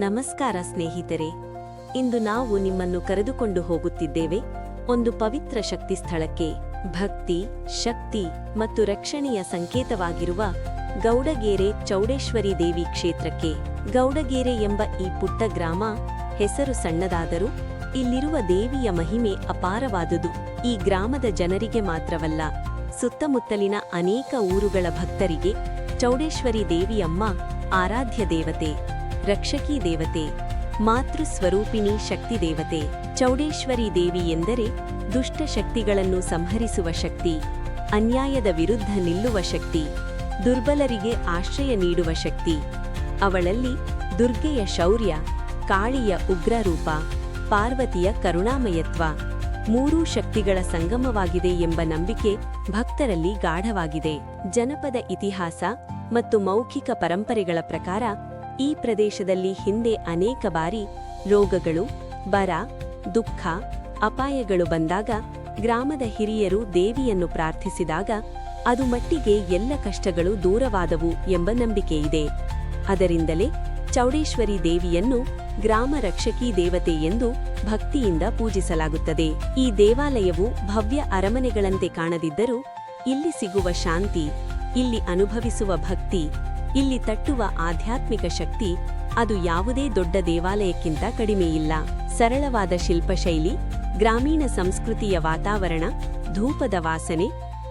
ನಮಸ್ಕಾರ ಸ್ನೇಹಿತರೆ, ಇಂದು ನಾವು ನಿಮ್ಮನ್ನು ಕರೆದುಕೊಂಡು ಹೋಗುತ್ತಿದ್ದೇವೆ ಒಂದು ಪವಿತ್ರ ಶಕ್ತಿ ಸ್ಥಳಕ್ಕೆ. ಭಕ್ತಿ, ಶಕ್ತಿ ಮತ್ತು ರಕ್ಷಣೆಯ ಸಂಕೇತವಾಗಿರುವ ಗೌಡಗೆರೆ ಚೌಡೇಶ್ವರಿ ದೇವಿ ಕ್ಷೇತ್ರಕ್ಕೆ. ಗೌಡಗೆರೆ ಎಂಬ ಈ ಪುಟ್ಟ ಗ್ರಾಮ ಹೆಸರು ಸಣ್ಣದಾದರೂ ಇಲ್ಲಿರುವ ದೇವಿಯ ಮಹಿಮೆ ಅಪಾರವಾದುದು. ಈ ಗ್ರಾಮದ ಜನರಿಗೆ ಮಾತ್ರವಲ್ಲ, ಸುತ್ತಮುತ್ತಲಿನ ಅನೇಕ ಊರುಗಳ ಭಕ್ತರಿಗೆ ಚೌಡೇಶ್ವರಿ ದೇವಿಯಮ್ಮ ಆರಾಧ್ಯ ದೇವತೆ, ರಕ್ಷಕಿ ದೇವತೆ, ಮಾತೃ ಸ್ವರೂಪಿಣಿ ಶಕ್ತಿ ದೇವತೆ. ಚೌಡೇಶ್ವರಿ ದೇವಿ ಎಂದರೆ ದುಷ್ಟ ಶಕ್ತಿಗಳನ್ನು ಸಂಹರಿಸುವ ಶಕ್ತಿ, ಅನ್ಯಾಯದ ವಿರುದ್ಧ ನಿಲ್ಲುವ ಶಕ್ತಿ, ದುರ್ಬಲರಿಗೆ ಆಶ್ರಯ ನೀಡುವ ಶಕ್ತಿ. ಅವಳಲ್ಲಿ ದುರ್ಗೆಯ ಶೌರ್ಯ, ಕಾಳಿಯ ಉಗ್ರರೂಪ, ಪಾರ್ವತಿಯ ಕರುಣಾಮಯತ್ವ ಮೂರೂ ಶಕ್ತಿಗಳ ಸಂಗಮವಾಗಿದೆ ಎಂಬ ನಂಬಿಕೆ ಭಕ್ತರಲ್ಲಿ ಗಾಢವಾಗಿದೆ. ಜನಪದ ಇತಿಹಾಸ ಮತ್ತು ಮೌಖಿಕ ಪರಂಪರೆಗಳ ಪ್ರಕಾರ ಈ ಪ್ರದೇಶದಲ್ಲಿ ಹಿಂದೆ ಅನೇಕ ಬಾರಿ ರೋಗಗಳು, ಬರ, ದುಃಖ, ಅಪಾಯಗಳು ಬಂದಾಗ ಗ್ರಾಮದ ಹಿರಿಯರು ದೇವಿಯನ್ನು ಪ್ರಾರ್ಥಿಸಿದಾಗ ಅದು ಮಟ್ಟಿಗೆ ಎಲ್ಲ ಕಷ್ಟಗಳು ದೂರವಾದವು ಎಂಬ ನಂಬಿಕೆಯಿದೆ. ಅದರಿಂದಲೇ ಚೌಡೇಶ್ವರಿ ದೇವಿಯನ್ನು ಗ್ರಾಮ ರಕ್ಷಕಿ ದೇವತೆ ಎಂದು ಭಕ್ತಿಯಿಂದ ಪೂಜಿಸಲಾಗುತ್ತದೆ. ಈ ದೇವಾಲಯವು ಭವ್ಯ ಅರಮನೆಗಳಂತೆ ಕಾಣದಿದ್ದರೂ ಇಲ್ಲಿ ಸಿಗುವ ಶಾಂತಿ, ಇಲ್ಲಿ ಅನುಭವಿಸುವ ಭಕ್ತಿ, ಇಲ್ಲಿ ತಟ್ಟುವ ಆಧ್ಯಾತ್ಮಿಕ ಶಕ್ತಿ ಅದು ಯಾವುದೇ ದೊಡ್ಡ ದೇವಾಲಯಕ್ಕಿಂತ ಕಡಿಮೆಯಿಲ್ಲ. ಸರಳವಾದ ಶಿಲ್ಪಶೈಲಿ, ಗ್ರಾಮೀಣ ಸಂಸ್ಕೃತಿಯ ವಾತಾವರಣ, ಧೂಪದ ವಾಸನೆ,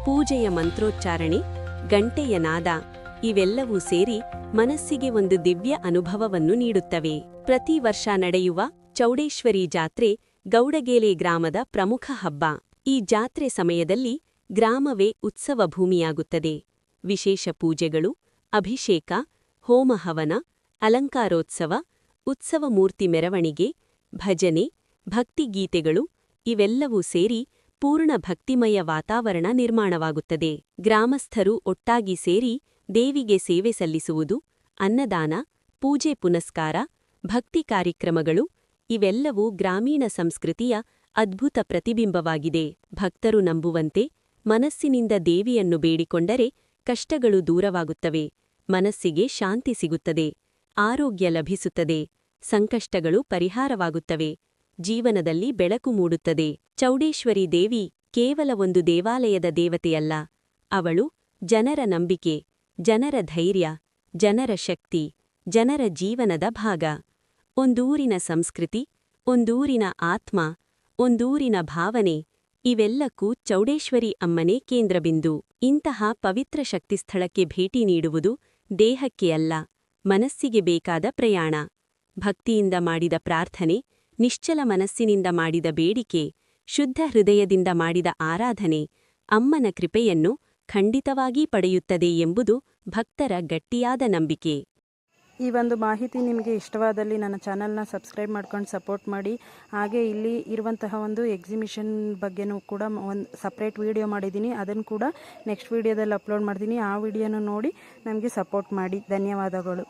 ಪೂಜೆಯ ಮಂತ್ರೋಚ್ಚಾರಣೆ, ಗಂಟೆಯ ನಾದ ಇವೆಲ್ಲವೂ ಸೇರಿ ಮನಸ್ಸಿಗೆ ಒಂದು ದಿವ್ಯ ಅನುಭವವನ್ನು ನೀಡುತ್ತವೆ. ಪ್ರತಿ ವರ್ಷ ನಡೆಯುವ ಚೌಡೇಶ್ವರಿ ಜಾತ್ರೆ ಗೌಡಗೆರೆ ಗ್ರಾಮದ ಪ್ರಮುಖ ಹಬ್ಬ. ಈ ಜಾತ್ರೆ ಸಮಯದಲ್ಲಿ ಗ್ರಾಮವೇ ಉತ್ಸವ ಭೂಮಿಯಾಗುತ್ತದೆ. ವಿಶೇಷ ಪೂಜೆಗಳು, ಅಭಿಷೇಕ, ಹೋಮಹವನ, ಅಲಂಕಾರೋತ್ಸವ, ಉತ್ಸವ ಮೂರ್ತಿ ಮೆರವಣಿಗೆ, ಭಜನೆ, ಭಕ್ತಿಗೀತೆಗಳು ಇವೆಲ್ಲವೂ ಸೇರಿ ಪೂರ್ಣ ಭಕ್ತಿಮಯ ವಾತಾವರಣ ನಿರ್ಮಾಣವಾಗುತ್ತದೆ. ಗ್ರಾಮಸ್ಥರು ಒಟ್ಟಾಗಿ ಸೇರಿ ದೇವಿಗೆ ಸೇವೆ ಸಲ್ಲಿಸುವುದು, ಅನ್ನದಾನ, ಪೂಜೆ ಪುನಸ್ಕಾರ, ಭಕ್ತಿ ಕಾರ್ಯಕ್ರಮಗಳು ಇವೆಲ್ಲವೂ ಗ್ರಾಮೀಣ ಸಂಸ್ಕೃತಿಯ ಅದ್ಭುತ ಪ್ರತಿಬಿಂಬವಾಗಿದೆ. ಭಕ್ತರು ನಂಬುವಂತೆ ಮನಸ್ಸಿನಿಂದ ದೇವಿಯನ್ನು ಬೇಡಿಕೊಂಡರೆ ಕಷ್ಟಗಳು ದೂರವಾಗುತ್ತವೆ, ಮನಸ್ಸಿಗೆ ಶಾಂತಿ ಸಿಗುತ್ತದೆ, ಆರೋಗ್ಯ ಲಭಿಸುತ್ತದೆ, ಸಂಕಷ್ಟಗಳು ಪರಿಹಾರವಾಗುತ್ತವೆ, ಜೀವನದಲ್ಲಿ ಬೆಳಕು ಮೂಡುತ್ತದೆ. ಚೌಡೇಶ್ವರಿ ದೇವಿ ಕೇವಲ ಒಂದು ದೇವಾಲಯದ ದೇವತೆಯಲ್ಲ, ಅವಳು ಜನರ ನಂಬಿಕೆ, ಜನರ ಧೈರ್ಯ, ಜನರ ಶಕ್ತಿ, ಜನರ ಜೀವನದ ಭಾಗ. ಒಂದೂರಿನ ಸಂಸ್ಕೃತಿ, ಒಂದೂರಿನ ಆತ್ಮ, ಒಂದೂರಿನ ಭಾವನೆ ಇವೆಲ್ಲಕ್ಕೂ ಚೌಡೇಶ್ವರಿ ಅಮ್ಮನೇ ಕೇಂದ್ರಬಿಂದು. ಇಂತಹ ಪವಿತ್ರ ಶಕ್ತಿಸ್ಥಳಕ್ಕೆ ಭೇಟಿ ನೀಡುವುದು ದೇಹಕ್ಕೆ ಅಲ್ಲ, ಮನಸ್ಸಿಗೆ ಬೇಕಾದ ಪ್ರಯಾಣ. ಭಕ್ತಿಯಿಂದ ಮಾಡಿದ ಪ್ರಾರ್ಥನೆ, ನಿಶ್ಚಲ ಮನಸ್ಸಿನಿಂದ ಮಾಡಿದ ಬೇಡಿಕೆ, ಶುದ್ಧ ಹೃದಯದಿಂದ ಮಾಡಿದ ಆರಾಧನೆ ಅಮ್ಮನ ಕೃಪೆಯನ್ನು ಖಂಡಿತವಾಗಿ ಪಡೆಯುತ್ತದೆ ಎಂಬುದು ಭಕ್ತರ ಗಟ್ಟಿಯಾದ ನಂಬಿಕೆ. ಈ ಒಂದು ಮಾಹಿತಿ ನಿಮಗೆ ಇಷ್ಟವಾದಲ್ಲಿ ನನ್ನ ಚಾನಲ್ನ ಸಬ್ಸ್ಕ್ರೈಬ್ ಮಾಡ್ಕೊಂಡು ಸಪೋರ್ಟ್ ಮಾಡಿ. ಹಾಗೆ ಇಲ್ಲಿ ಇರುವಂತಹ ಒಂದು ಎಕ್ಸಿಬಿಷನ್ ಬಗ್ಗೆನೂ ಕೂಡ ಒಂದು ಸಪ್ರೇಟ್ ವಿಡಿಯೋ ಮಾಡಿದ್ದೀನಿ, ಅದನ್ನು ಕೂಡ ನೆಕ್ಸ್ಟ್ ವಿಡಿಯೋದಲ್ಲಿ ಅಪ್ಲೋಡ್ ಮಾಡ್ತೀನಿ. ಆ ವಿಡಿಯೋನ ನೋಡಿ ನಮಗೆ ಸಪೋರ್ಟ್ ಮಾಡಿ. ಧನ್ಯವಾದಗಳು.